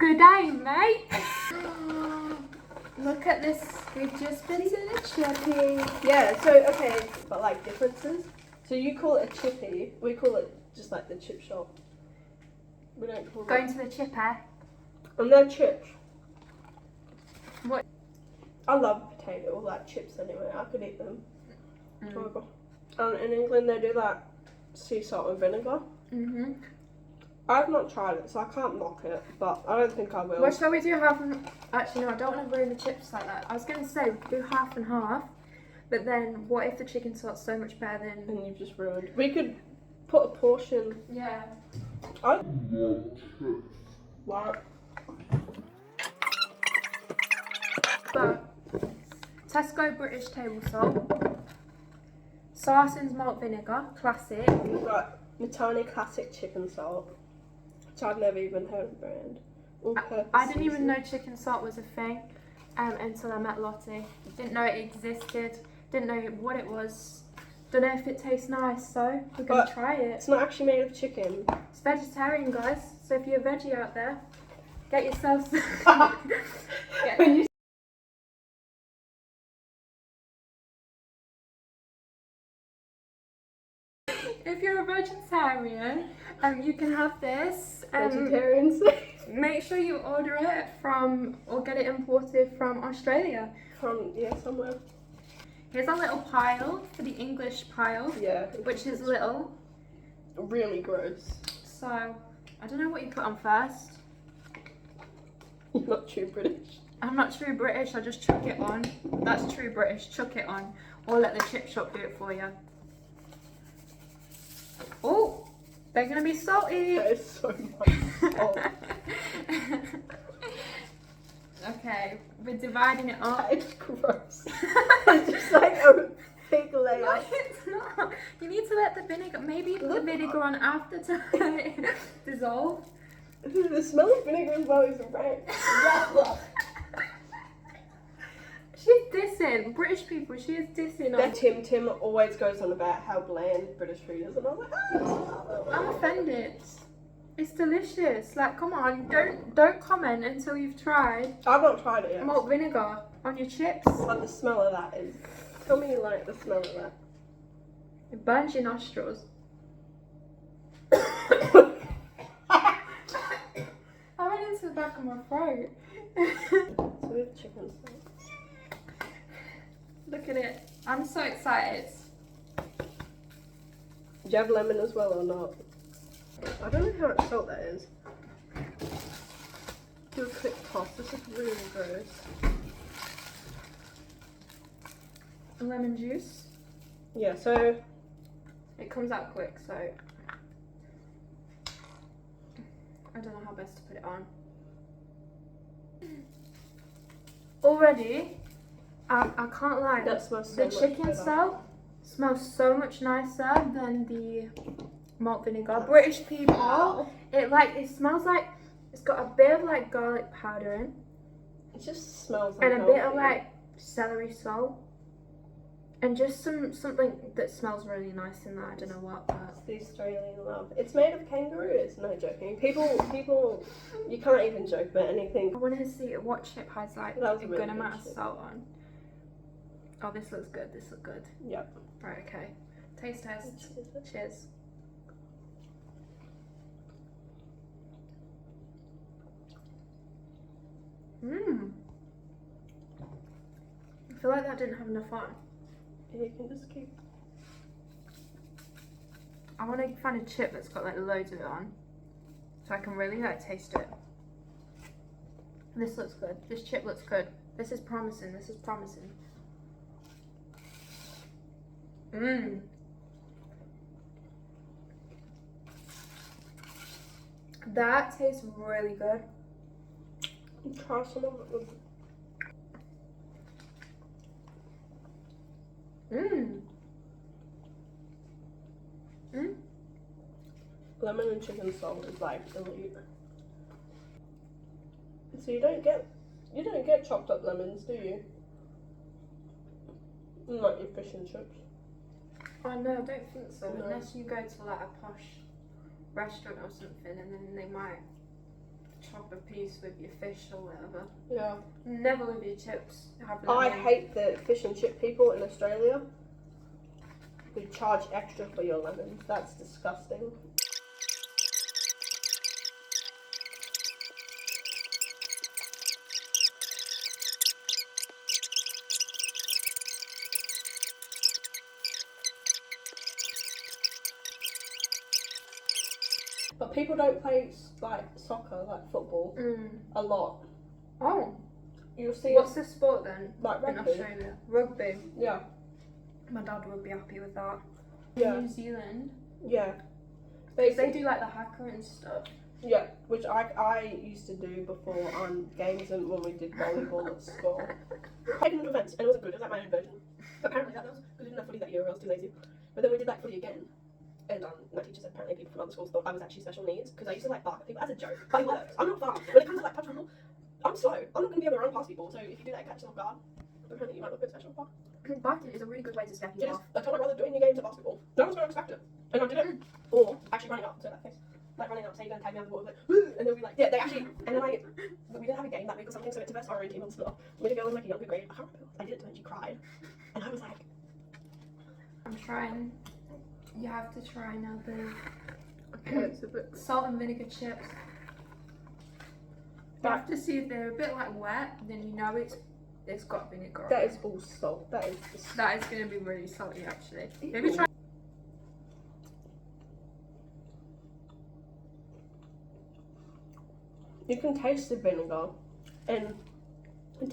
Good day, mate. Look at this. We've just been to the chippy. Yeah, so, okay, but like differences. So you call it a chippy, we call it just like the chip shop. We don't call Going it... to the chipper. And they're chips. What? I love potato, like chips anyway, I could eat them. Mm. In England they do like sea salt and vinegar. Mm-hmm. I've not tried it, so I can't knock it, but I don't think I will. What shall we do? Actually, no, I don't want to ruin the chips like that. I was going to say do half and half, but then what if the chicken salt's so much better than... And you've just ruined. We could put a portion... Yeah. I... What? So, Tesco British table salt, Sarson's malt vinegar, classic. We've got Matani classic chicken salt, which I've never even heard of the brand. I didn't even know chicken salt was a thing until I met Lottie. Didn't know it existed, didn't know what it was. Don't know if it tastes nice, so we're going to try it. It's not actually made of chicken. It's vegetarian, guys, so if you're a veggie out there, get yourself When you if you're a vegetarian, you can have this. vegetarians. Make sure you order it from, or get it imported from Australia. From, yeah, somewhere. Here's a little pile for the English pile, Yeah. which is little. Really gross. So, I don't know what you put on first. You're not true British. I'm not true British, I just chuck it on. That's true British, chuck it on. Or let the chip shop do it for you. Oh, they're gonna be salty. That is so much salt. Okay, we're dividing it up. That is gross. It's just like a big layer. No, it's not. You need to let the vinegar, maybe put the vinegar on after to let it dissolve. The smell of vinegar as well is rank. She's dissing. British people, she is dissing. That Tim always goes on about how bland British food is, and I'm like, I'm offended. It's delicious. Like, come on, don't comment until you've tried I've not tried it yet. malt vinegar on your chips. But the smell of that is... Tell me you like the smell of that. It burns your nostrils. I went into the back of my throat. So we have chicken salt. Look at it. I'm so excited. Do you have lemon as well or not? I don't know how much salt that is. Do a quick toss. This is really gross. Lemon juice. Yeah, so... It comes out quick, so... I don't know how best to put it on. Already, I can't lie. That smells so the much chicken better. salt smells so much nicer than the malt vinegar. British people, Wow. it smells like it's got a bit of like garlic powder in, It just smells like and a bit of healthy. like celery salt, and just something that smells really nice in there. I don't know what, but It's the Australian love. It's made of kangaroos. No joking. People, you can't even joke about anything. I want to see what chip has like That was a a really good amount good of chip. salt on. Oh, this looks good. This looks good. Yep. Right, okay. Taste test. Cheers. Mmm. I feel like that didn't have enough on. You can just keep... I want to find a chip that's got like loads of it on, so I can really like taste it. This looks good. This chip looks good. This is promising. This is promising. Mmm. That tastes really good. Try some of it with... Mmm. Mmm. Lemon and chicken salt is like elite. So you don't get chopped up lemons, do you? Like your fish and chips. Oh no, I don't think so. No. Unless you go to like a posh restaurant or something, and then they might chop a piece with your fish or whatever. Yeah. Never with your chips. Have I lemon. hate the fish and chip people in Australia who charge extra for your lemons. That's disgusting. But people don't play like soccer, like football, a lot. Oh, You'll see what's the sport then like in rugby. Australia? Rugby. Yeah. My dad would be happy with that. Yeah. New Zealand. Yeah. They do like the hacker and stuff. Yeah, which I used to do before on games and when we did volleyball at school. I did an event and it wasn't good, it was like my own version. Apparently that was, we didn't have footy that year, I was too lazy. But then we did like footy again. And my teacher said apparently people from other schools thought I was actually special needs because I used to like bark at people as a joke. But it works. I'm not fast. When it comes to like touch people, I'm slow. I'm not going to be able to run past people. So if you do that, catch them off guard. Apparently you might look a bit special. Barking is a really good way to step It you is. off. I told my brother doing your games at basketball. No one's going to expect it. And I did it. Or actually running up to that face. Like running up, say you're going to tag me on the ball, like, woo! And then we like, yeah, they actually, and then we didn't have a game that week or something, so it's a best RO team and stuff. We had a girl in like a younger grade, I can't remember, I did it to her and she cried. And I was like, I'm trying. You have to try now, babe. okay, it's a bit. Salt and vinegar chips. You have to see if they're a bit like wet, then you know it's got vinegar. That is all salt. That is just. That is going to be really salty actually. Maybe try. You can taste the vinegar and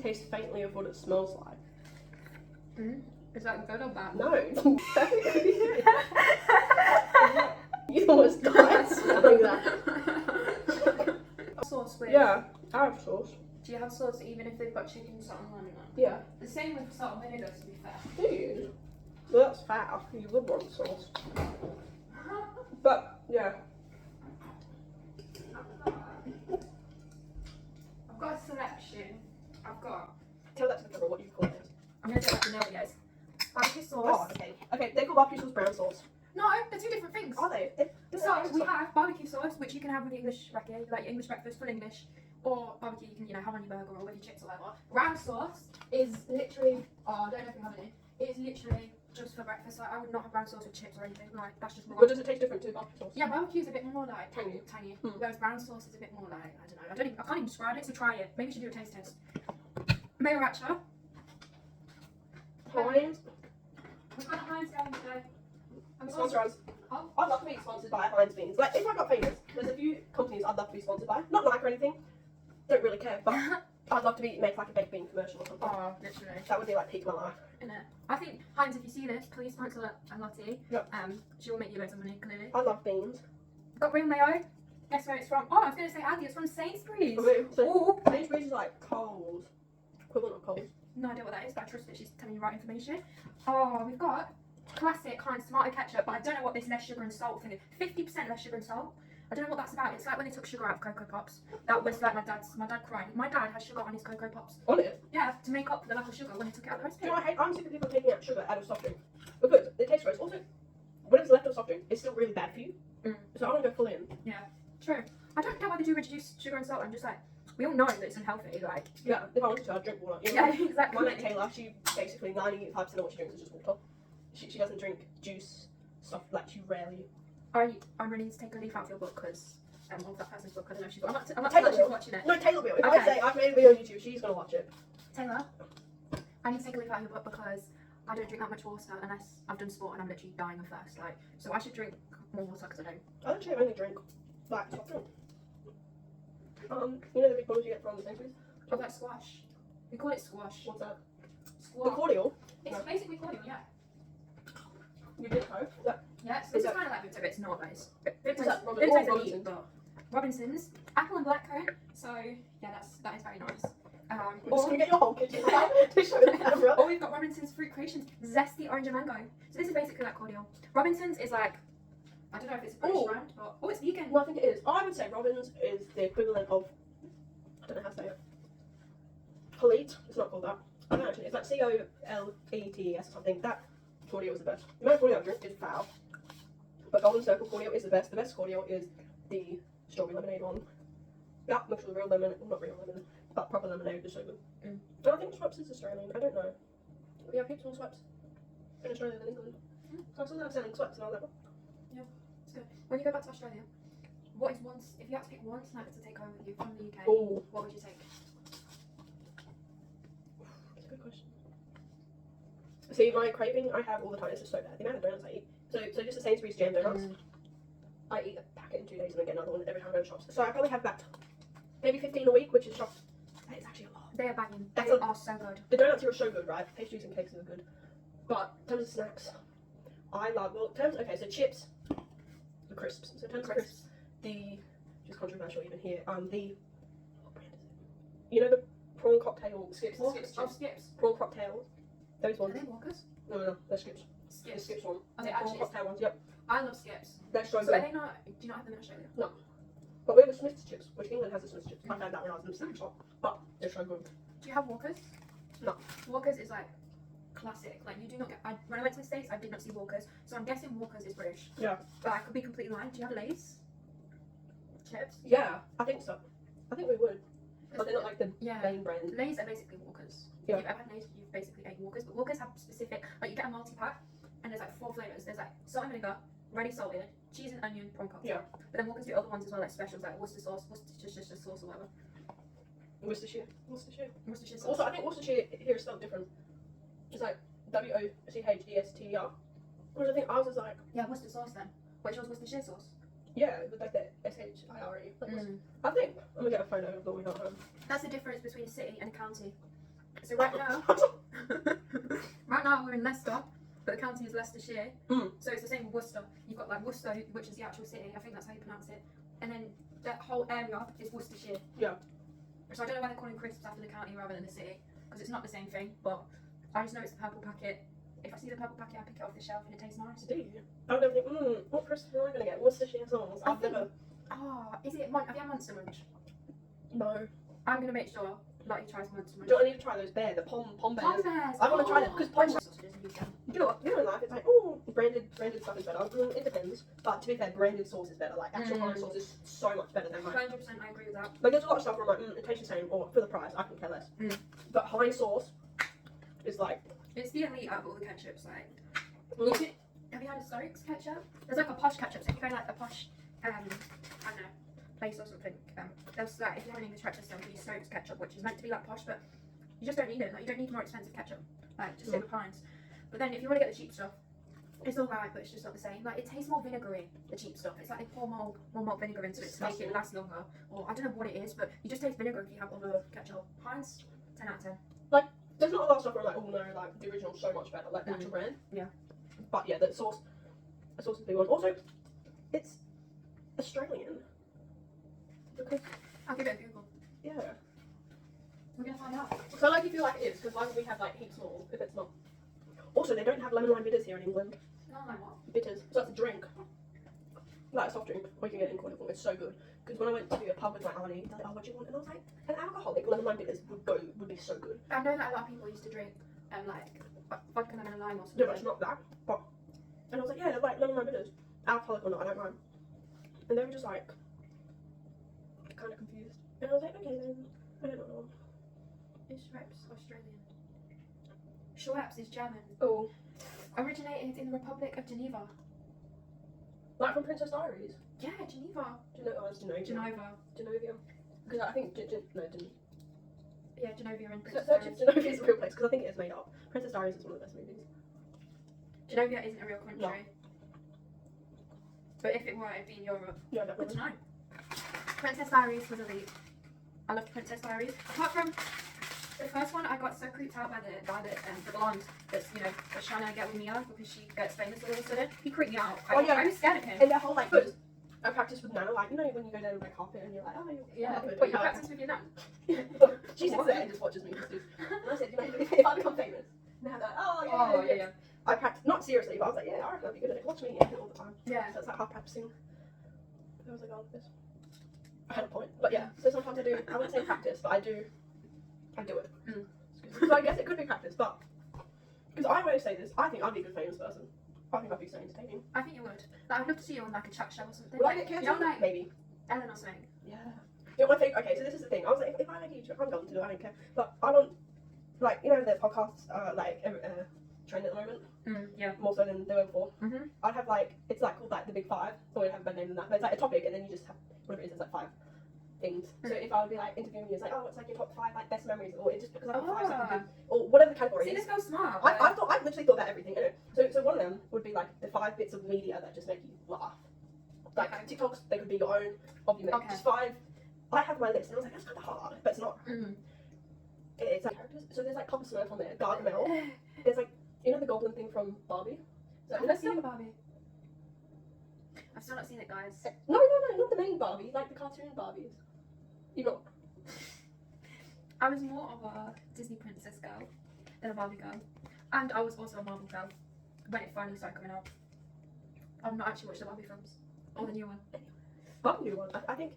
taste faintly of what it smells like. Is that good or bad? No. You almost died smelling that. Sauce with. Yeah, I have sauce. Do you have sauce even if they've got chicken, salt and lemon on? Yeah. The same with salt and vinegar to be fair. Do you? Well, that's fair. You would want sauce. But, yeah. I've got a selection. I've got. Tell that to the camera what you call it. I'm going to do like the Norios. Barbecue sauce. Oh, okay. Okay, they call barbecue sauce brown sauce. No, they're two different things. Are they? So we have barbecue sauce, which you can have with English recipe, like English breakfast, full English, or barbecue you can have on your burger or with your chips or whatever. Brown sauce is literally, I don't know if you have any. It is literally just for breakfast. Like I would not have brown sauce with chips or anything. Like that's just wrong. But does it taste different to barbecue sauce? Yeah, barbecue is a bit more like Tangy. whereas brown sauce is a bit more like I can't even describe it. So try it. Maybe you should do a taste test. Mayracha. Heinz. We've got Heinz going today. Sponsor us. Oh. I'd love to be sponsored by Heinz beans. Like, if I got famous, there's a few companies I'd love to be sponsored by. Not Nike or anything. Don't really care, but I'd love to make like a baked bean commercial or something. Oh, literally. That would be like peak of my life. Innit? I think Heinz, if you see this, please sponsor Lottie. Yep. She will make you loads of money, clearly. I love beans. Got real mayo. Guess where it's from? Oh, I was going to say Aldi. It's from Sainsbury's. So, Oh, Sainsbury's is like Coles. Equivalent of Coles. no idea what that is, but I trust that she's telling you the right information. Oh, we've got classic Heinz tomato ketchup, but I don't know what this less sugar and salt thing is. 50% less sugar and salt. I don't know what that's about. It's like when they took sugar out of Cocoa Pops. That was like my dad crying. My dad has sugar on his Cocoa Pops. On it? Yeah, to make up for the lack of sugar when they took it out of the recipe. Do you know, I'm sick of people taking out sugar out of soft drink. Because it tastes gross. Also, when it's left of soft drink, it's still really bad for you. So I want to go full in. Yeah, true. I don't get why they do reduce sugar and salt. I'm just like, we all know that it's unhealthy. Like, Yeah, if I wanted to, I'd drink water. You know? yeah, exactly. My mate Taylor, she basically 95% of what she drinks is just water. She doesn't drink juice, stuff, like she rarely. I'm ready to take a leaf out of your book because of that person's book. I don't know if she's. I'm not Taylor sure she's will. watching it. No, Taylor will. If Okay. I say I've made a video on YouTube, she's going to watch it. Taylor, I need to take a leaf out of your book because I don't drink that much water unless I've done sport and I'm literally dying of thirst. Like, so I should drink more water because I don't. I actually only drink like soft drink. You know the big bottles you get from Sainsbury's? Oh, that's squash. We call it squash. What's that? The Squash. cordial. It's basically cordial, yeah. You did Coke. Is that? Yeah, Is this is that- kind of like Vimto, but it's not. Like, Is that Robin- Vimto's or a meat, but Robinson's apple and blackcurrant. So yeah, that is very nice. I'm just Or, going to get your whole kitchen out to show the camera. or we've got Robinson's Fruit Creations Zesty Orange and Mango. So this is basically like cordial. Robinson's is like, I don't know if it's a British Oh. brand, but it's vegan. No, I think it is. I would say Robin's is the equivalent of, I don't know how to say it. Colete. It's not called that. I don't know actually. It's like COLETES or something. That cordial is the best. The most cordial I drink is foul. But Golden Circle cordial is the best. The best cordial is the strawberry lemonade one. Yeah, mixed with real lemon, not real lemon, but proper lemonade is so good. Mm. And I think Schweppes is Australian. I don't know. We have heaps more Schweppes in Australia than England. So I saw them selling Schweppes and I was like, oh. It's good. When you go back to Australia, what is once, if you had to pick one snack to take home with you from the UK, Oh, what would you take? that's a good question. See, my craving I have all the time is just so bad. The amount of donuts I eat. So just the Sainsbury's jam donuts. I eat a packet in 2 days and then get another one every time I go to shops. So I probably have about maybe 15 a week, which is shops. That is actually a lot. They are banging. That's They a- are so good. The donuts here are so good, right? Pastries and cakes are good. But in terms of snacks, I love, well, in terms, okay, so chips, the crisps. So in terms of crisps, the, just controversial even here, what brand is it? You know the prawn cocktail skips, the skips Oh, chips? Skips. Prawn cocktails, those Are ones. they Walkers? No, they're skips. The Skips. skips one. Are they Prawn actually? cocktail ones, yep. I love Skips. They're so So good. are they not, do you not have them in Australia? But we have the Smith's chips, which England has the Smith's chips. I found that when I was in the snack shop. But they're so good. Do you have Walkers? No. Walkers is like classic. Like you do not get. When I went to the States, I did not see Walkers, so I'm guessing Walkers is British. Yeah. But I could be completely lying. Do you have Lay's chips? Yeah, I think so. I think we would. But they're not like the Yeah. main brand. Lay's are basically Walkers. Yeah. If you've ever had Lay's, you've basically ate Walkers. But Walkers have specific. Like you get a multi-pack, and there's like 4 flavors. There's like salt and vinegar, ready salted, cheese and onion, prawn cocktail. Yeah. But then Walkers do other ones as well, like specials, like Worcester sauce, Worcestershire sauce or whatever. Worcestershire. Worcestershire sauce. Also, I think Worcestershire here is spelled different. It's like Wochester. Whereas I think ours is like, Yeah, Worcester sauce then. Which one's Worcestershire sauce? yeah, with like the SHIRE. Like Mm. I think I'm gonna get a photo of what we got home. That's the difference between a city and a county. So right now, right now we're in Leicester, but the county is Leicestershire. Mm. So it's the same with Worcester. You've got like Worcester, which is the actual city. I think that's how you pronounce it. And then that whole area is Worcestershire. Yeah. So I don't know why they're calling crisps after the county rather than the city, because it's not the same thing. But I just know it's the purple packet. If I see the purple packet, I pick it off the shelf and it tastes nice. Do you? I would never think, what crisps am I gonna get? Worcestershire sauce. I I've think- never. Oh, is it? Have you had Monster Munch? No. I'm gonna make sure Lottie tries Monster Munch. Do I need to try those bears? The pom Pom bears. bears. I wanna try them, 'cause pom- sausages and you can. You know what? You know in life, it's like, oh, branded stuff is better. It depends. But to be fair, branded sauce is better. Like actual foreign sauce is so much better than like. 100%, I agree with that. Like there's a lot of stuff where I'm like, it tastes the same, or for the price, I can care less. Mm. But Heinz sauce is like, It's the elite out of all the ketchups. Like, mm, have you had a Stokes ketchup? There's like a posh ketchup. So if you go to like a posh, I don't know, place or something, there's like if you have an English breakfast, there'll be Stokes ketchup, which is meant to be like posh, but you just don't need it. Like you don't need more expensive ketchup. Like just stick with Heinz. But then if you want to get the cheap stuff, it's all right, but it's just not the same. Like it tastes more vinegary, the cheap stuff. It's like they pour more malt vinegar into it to make it last longer. Or I don't know what it is, but you just taste vinegar if you have other ketchup. Heinz, 10 out of 10. there's not a lot of stuff where I'm like, oh no, like the original's so much better, like the actual brand. Yeah. But yeah, the sauce is a big one. Also, it's Australian. Because, I'll give it a Google. yeah. We're gonna find out. So like you feel like it is, because like we have like heaps more, if it's not. Also, they don't have lemon lime bitters here in England. No, like what? Bitters. So that's a drink. Like a soft drink, or you can get it in corner form. It's so good. Because when I went to a pub with my auntie, they're like, oh, what do you want? And I was like, an alcoholic lemon lime bitters would be so good. I know that a lot of people used to drink like vodka lemon and lime or No, something. but it's not that. But, and I was like, yeah, they're like lemon lime bitters. Alcoholic or not, I don't mind. And they were just like, kind of confused. And I was like, okay then, I don't know. Is Schweppes Australian? Schweppes is German. Oh, Originated in the Republic of Geneva. like from Princess Diaries. Yeah, Geneva. Genovia. Genovia. Because I think, Yeah, Genovia and Princess search Diaries. if Genovia is a real place, because I think it is made up. Princess Diaries is one of the best movies. Genovia isn't a real country. No. But if it were, it'd be in Europe. Yeah, Good definitely. to know. Princess Diaries was elite. I loved Princess Diaries. Apart from the first one, I got so creeped out by the blonde that's that's trying to get with Mia because she gets famous all of a sudden. He creeped me out. Oh, yeah. I was scared of him. And their whole like, because I practiced with Nana, like, you know when you go down the red carpet and you're like, oh, Yeah. but But you practice with your nan. she sits there and just watches me. And I said, you know, if I become famous, now that, oh yeah. Oh yeah. I practiced, not seriously, but I was like, yeah, I reckon I'd be good at it. Watch me all the time. Yeah. So it's like half practicing. I was like, oh, this. I had a point. But yeah, so sometimes I wouldn't say practice, but I do it. Mm. So I guess it could be practice, but, because I always say this, I think I'd be a good famous person. I think I'd be so entertaining. I think you would. Like, I'd love to see you on like a chat show or something. Would I Like, get you know, cancer? like Maybe. Ellen or something. Yeah. You know my favorite? Okay, so this is the thing. I was like, if I make a YouTube, I'm going to do it. I don't care. But I want, like, you know, the podcasts are like trend at the moment. Yeah. More so than they were before. Mhm. I'd have like it's like called like the big five. So we'd have a better name than that. But it's like a topic, and then you just have whatever it is. It's like 5 things. So if I would be like interviewing you, it's like, oh, what's like your top 5 like best memories, or it just because I have 5 something, or whatever the category See, is. this girl's smart. I literally thought about everything. Anyway, so one of them would be like the 5 bits of media that just make you laugh. Like TikToks, they could be your own, of you make just 5. I have my list, and I was like, that's kind of hard, but it's not. It's like characters. So there's like Papa Smurf on there, Gargamel. There's like, you know, the goblin thing from Barbie. So I've never seen Barbie. I've still not seen it, guys. No, not the main Barbie, like the cartoon Barbies. You not? I was more of a Disney princess girl than a Barbie girl, and I was also a Marvel girl when it finally started coming out. I've not actually watched the Barbie films or the new one. Barbie new one. I think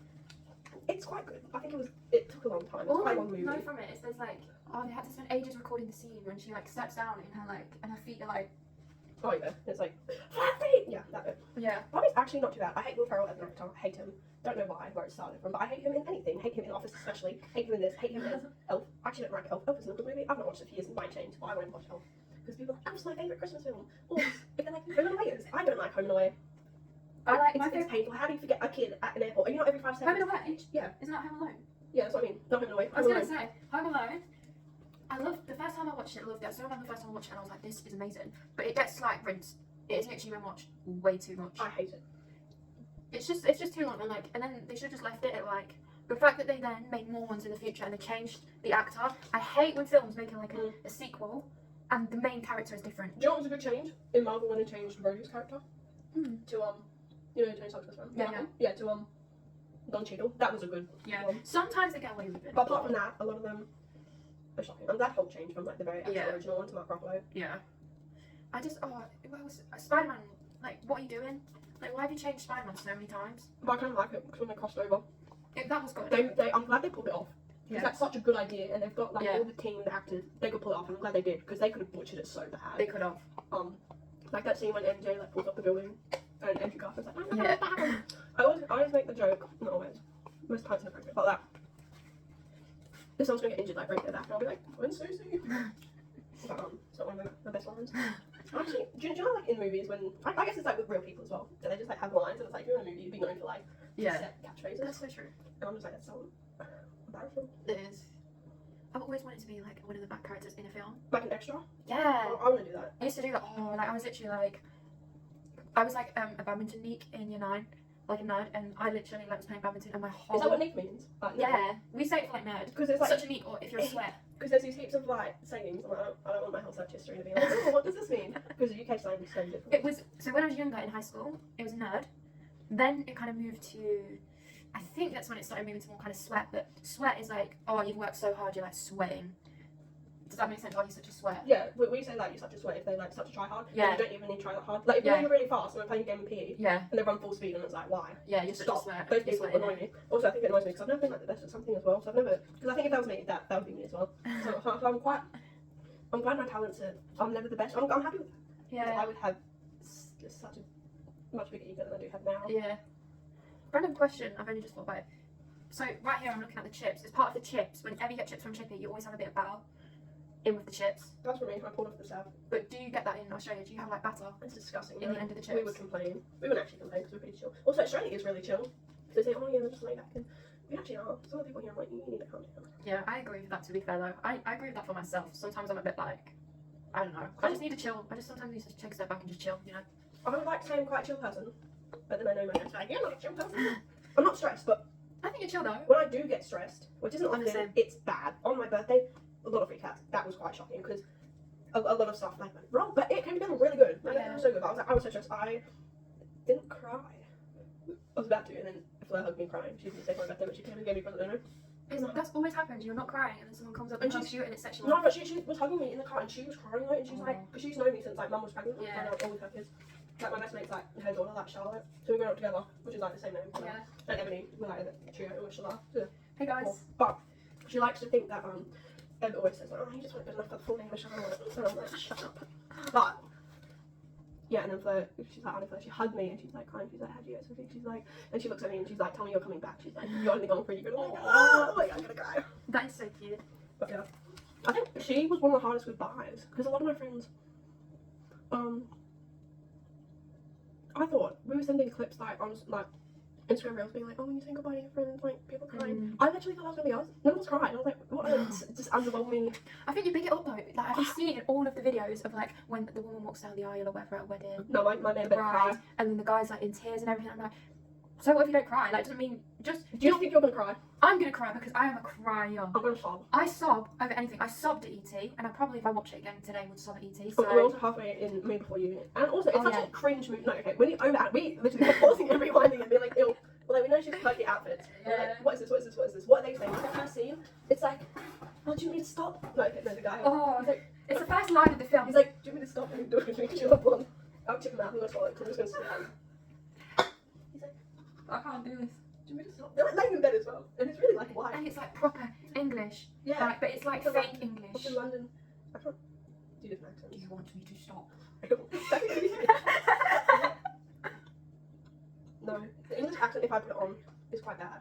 it's quite good. I think it took a long time. It's All quite I a long movie. know from it is there's like, they had to spend ages recording the scene when she like steps down in her like, and her feet are like. Oh yeah, it's like flat feet. Yeah, that bit. Yeah. Barbie's actually not too bad. I hate Will Ferrell as an actor. I hate him. Don't know why, where it started from, but I hate him in anything. Hate him in Office especially. Hate him in this. Hate him as Elf. I actually don't like Elf. Elf is not a good movie. I've not watched it for years. It might change, but I won't watch Elf because people are like, Elf's my favourite Christmas film. Or if they're like Home and Away. I don't like Home and Away. I like it's painful. How do you forget a kid at an airport? Are you not every 5 seconds? Home and Away. Yeah. Isn't that Home Alone? Yeah, that's what I mean. Not Home and Away. I was gonna say Home Alone. I loved the first time I watched it. I loved it. I still remember the first time I watched it, and I was like, "This is amazing." But it gets like rinsed. It is literally been watched way too much. I hate it. It's just too long, and then they should have just left it at like the fact that they then made more ones in the future and they changed the actor. I hate when films making like a sequel and the main character is different. Do you know what was a good change in Marvel when they changed Rhodey's character to you know Tony Stark's best friend? Yeah, to Don Cheadle. That was a good one. Sometimes they get away with it. But apart from that, a lot of them are shocking. I'm glad Hulk changed from like the very actual original one to Mark Ruffalo. Yeah. I just Spider-Man. Like, what are you doing? Like, why have you changed Spider-Man so many times? But I kind of like it because when they crossed over, That was good. I'm glad they pulled it off. Because that's such a good idea, and they've got like all the team, the actors, they could pull it off, and I'm glad they did because they could have butchered it so bad. They could have. Like that scene when MJ like pulls up the building, and Andrew Garfield's like, I always make the joke, not always, most times inappropriate, about that. If someone's gonna get injured, like break their back, and I'll be like, when's Susie? But it's not one of my best lines. Actually, do you know like in movies when I guess it's like with real people as well, that they just like have lines, and it's like if you're in a movie, you'd be known for like set catchphrases. That's so true. And I'm just like, that's so embarrassing. It is. I've always wanted to be like one of the back characters in a film. Like an extra? Yeah. I want to do that. I used to do that. Like I was literally like, I was like a badminton geek in year 9, like a nerd, and I literally like was playing badminton, and my whole. Is that what Nick means? Like, yeah, we say it for like nerd. Because it's like such a neat, or if you're a sweat. Because there's these heaps of like sayings. I'm like, I don't want my whole search history to be like, oh, what does this mean? Because the UK slang is so different. It was so when I was younger in high school, it was nerd. Then it kind of moved to, I think that's when it started moving to more kind of sweat. But sweat is like, oh, you've worked so hard, you're like sweating. Does that make sense? Oh, you're such a sweat. Yeah, we say like you're such a sweat if they like such a try hard. Yeah. You don't even need to try that hard. Like if you're really fast and we're playing a game in PE. Yeah. And they run full speed and it's like, why? Yeah, you're such a sweat. Those people annoy me. Also, I think it annoys me because I've never been like the best at something as well. So I've never, because I think if that was me, that would be me as well. So I'm glad my talents are. I'm never the best. I'm happy with that. Yeah. I would have just such a much bigger ego than I do have now. Yeah. Random question. I've only just thought about it. So right here, I'm looking at the chips. As part of the chips, whenever you get chips from Chippy, you always have a bit of batter in with the chips. That's for me. I pulled off the south. But do you get that in Australia? Do you have like batter? It's disgusting. In the end of the chips. We would complain. We wouldn't actually complain because we're pretty chill. Also, Australia is really chill. They say, oh yeah, they're just laying back. And we actually are. Some of the people here are like, you need to calm down. Yeah, I agree with that. To be fair though, I agree with that for myself. Sometimes I'm a bit like, I don't know. I just need to chill. I just sometimes need to take a step back and just chill. You know. I would like to say I'm quite a chill person, but then I know my friends are like, you're not a chill person. I'm not stressed, but I think you're chill though. when I do get stressed, which isn't I'm the often, same. it's bad. On my birthday, a lot of freak outs. That was quite shocking because a lot of stuff like went wrong, but it came together really good. Like, it was so good. I was so stressed. I didn't cry. I was about to, and then Fleur hugged me crying. She didn't say my birthday, but she came and gave me a present. That's always happened. You're not crying, and then someone comes up and hugs you, and it's sexual. No, but she was hugging me in the car, and she was crying, like, and she's like, because she's known me since like mum was pregnant. Yeah. And all with her kids. Like my best mate's like her daughter, like Charlotte. So we grew up together, which is like the same name. Yeah. And Ebony, we're like the trio, and we're Shala. So, Hey guys. but she likes to think that Eb always says like, oh, you just weren't good enough for the full name of Charlotte. And I'm like, shut up. But Yeah, and then Fleur, she's like, Anna Fleur, she hugged me and she's like crying. She's like, how'd you get so big? She's like, and she looks at me and she's like, tell me you're coming back. She's like, you're only gone for a year. And I'm like, oh my god, I'm gonna cry. That is so cute. But yeah, I think she was one of the hardest with buys because a lot of my friends, I thought we were sending clips like on like Instagram reels being like, oh, when you say goodbye to your friends, like people crying. I literally thought I was gonna be honest. No one's crying. I was like, what? It's just underwhelming. I think you pick it up though. Like, have you seen all of the videos of like when the woman walks down the aisle or whatever at a wedding? No, my man better cry. And then the guy's like in tears and everything. I'm like, so what if you don't cry? Like, doesn't mean just. Do you not think you're gonna cry? I'm gonna cry because I am a crier. I'm gonna sob. I sob over anything. I sobbed at ET, and I probably, if I watch it again today, would sob at ET. So. But we're also halfway in Me Before You, and also it's such yeah. a cringe movie. No, okay, when you overact, we literally kept pausing and rewinding and being like, ew. Well, like we know she's quirky outfits. We're like, what is this? What is this? What is this? What are they saying? Like the first scene, it's like, oh, do you want me to stop? No, okay, no, the guy. Oh, he's like, it's the first line of the film. he's like, do you want me to stop? And you do it with me because you're blonde. I'll check him out. I'm gonna swallow it. I'm just gonna sit down. He's like, I can't do this. do you want me to stop? They're like laying in bed as well, and it's really like why? And it's like proper English. Yeah, Like, but it's like Because, fake like, English. up in London, I can't do different Do accents. you want me to stop? No, the English accent, if I put it on, is quite bad.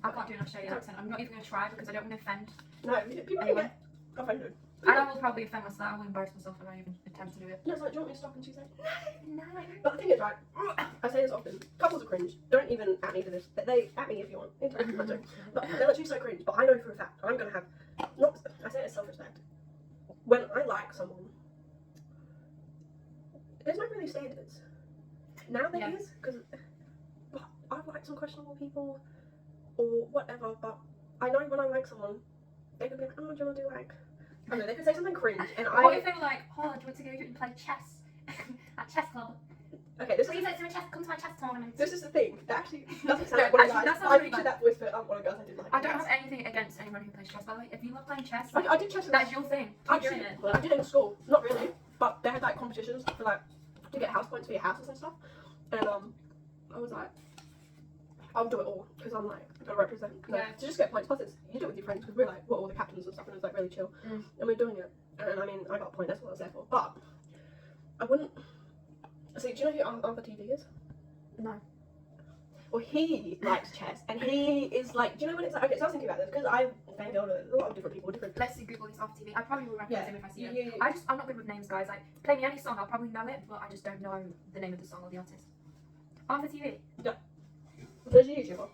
I can't do an Australian accent. I'm not even gonna try because I don't want to offend. No, people Anyway. get offended. And I will probably offend myself. I will embarrass myself if I even attempt to do it. Yeah, it's like, do you want me to stop? And she's like, no. No. But the thing is, right, I say this often, couples are cringe. Don't even at me for this. They at me if you want. I don't. But they're literally so cringe. But I know for a fact I'm going to have, not, I say it as self-respect. When I like someone, there's not really standards. Now there is, because I've liked some questionable people or whatever, but I know when I like someone, they could be like, oh, do you want to do like, I don't know, they could say something cringe, and What if they were like, oh, do you want to go and play chess at chess club? Okay, this Please is let's do a chess. Come to my chess tournament. this is the thing. That actually doesn't sound No, like one of actually, guys. that sounds I really pictured bad. that voice for one of the girls I did like. I don't have anything against anyone who plays chess, by the way. If you love playing chess, I did chess. that's your thing. I Keep did doing it. I did it in school. Not really, but they had like competitions for like to get house points for your houses and stuff. And I was like, I'll do it all because I'm like gotta represent. Yeah. To just get points. Plus, it's you do it with your friends because we're like we're all the captains and stuff, and it was like really chill. And we're doing it. And I mean, I got a point. That's what I was there for. But I wouldn't. See, do you know who Arthur TV is? No. Well, he likes chess, and he is like, do you know when it's like, okay, so I was thinking about this, because I've fangirled a lot of different people, Let's see Google this off TV. I probably will recognize him if I see him. Yeah. I'm not good with names, guys. Like, play me any song, I'll probably know it, but I just don't know the name of the song or the artist. Arthur TV. There's a YouTuber.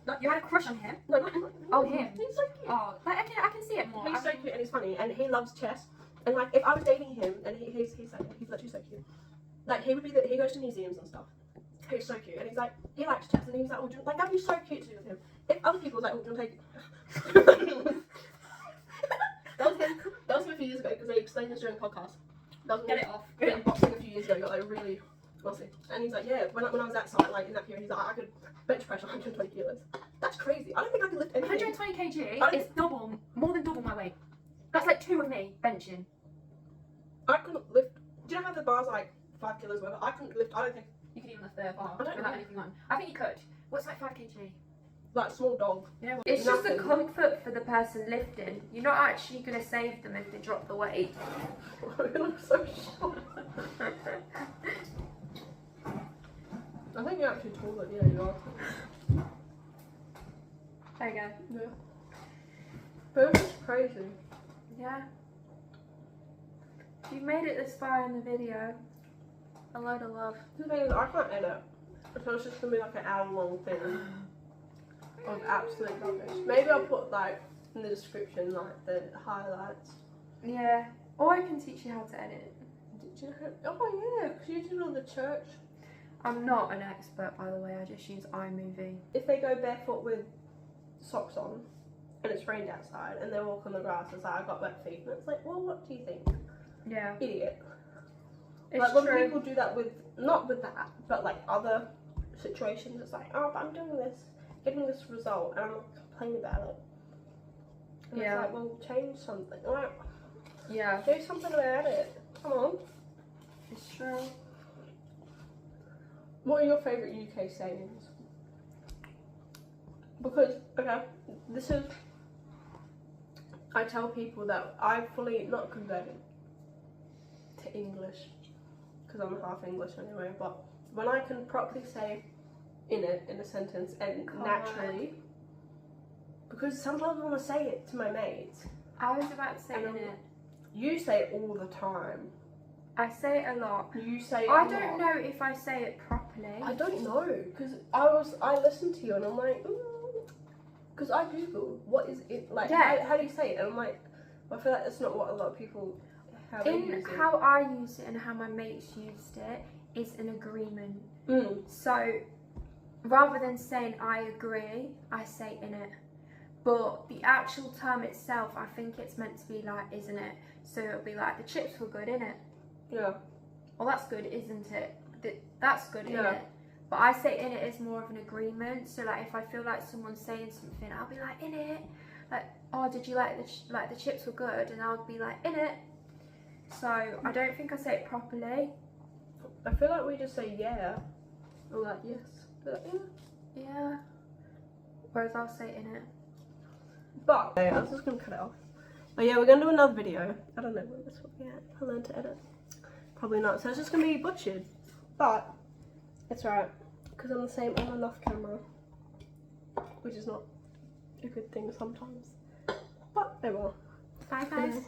No, you had a crush on him? No, not Oh, him. He's so cute. Oh, like, I can see it more. He's so cute and he's funny, and he loves chess, and like, if I was dating him, and he's literally so cute. Like, he would be, he goes to museums and stuff. He's so cute, and he's like, he likes chess, and he's like, oh, like, that'd be so cute to do with him. If other people was like, oh, do you want to take that was him a few years ago, because they explained this during a podcast. That was Get it off. Yeah, boxing a few years ago, got like really wealthy. And he's like, yeah, when I was that side, like in that period, he's like, I could bench press 120 kilos. That's crazy. I don't think I could lift anything. 120 kg is more than double my weight. That's like 2 of me benching. I couldn't lift. Do you know how the bar's like 5 kilos whatever? I couldn't lift. I don't think. You could even lift the bar I don't without know. anything on. I think you could. What's like 5 kg? Like small dog. Yeah, It's just a Nothing. comfort for the person lifting. You're not actually going to save them if they drop the weight. I'm so short. I think you're actually taller. Yeah, you are. There you go. Yeah. But it's just crazy. Yeah. If you've made it this far in the video, a load of love. The thing is, I can't edit. So it's just gonna be like an hour-long thing of absolute rubbish. Maybe I'll put like in the description like the highlights. Yeah. Or I can teach you how to edit. Did you know? Oh yeah, because you did all the church. I'm not an expert, by the way. I just use iMovie. If they go barefoot with socks on and it's rained outside and they walk on the grass, it's like I got wet feet, and it's like, well, what do you think, Yeah. idiot? It's Like when true. people do that with not with that, but like other situations, it's like, oh, but I'm doing this, getting this result, and I'm not complaining about it. And Yeah. it's like, well, change something. Like, Yeah. do something about it. Come on. It's true. What are your favourite UK sayings? Because, okay, this is, I tell people that I've fully not converted to English. because I'm half English anyway. But when I can properly say in it in a sentence and naturally, because sometimes I want to say it to my mates. I was about to say And in it. You say it all the time. I say it a lot. You say it I a don't lot. know if I say it properly. I don't know, because I listened to you and I'm like, because I googled what is it like. Yeah. How do you say it? And I'm like, I feel like that's not what a lot of people have. In how I use it and how my mates used it is an agreement. So rather than saying I agree, I say in it. But the actual term itself, I think it's meant to be like, isn't it? So it'll be like, the chips were good, innit? Yeah. Well, that's good, isn't it? That's good, Yeah. innit? But I say in it as more of an agreement. So like, if I feel like someone's saying something, I'll be like, in it. Like, oh, did you like the chips were good? And I'll be like, in it. So I don't think I say it properly. I feel like we just say yeah. I'm like, yes. Like, yeah. Yeah. Whereas I'll say in it. But okay, I was just gonna cut it off. But yeah, we're gonna do another video. I don't know when this will be at. I learned to edit. Probably not. So it's just gonna be butchered. But it's alright. Because I'm the same on and off camera. Which is not a good thing sometimes. But oh well. Bye guys.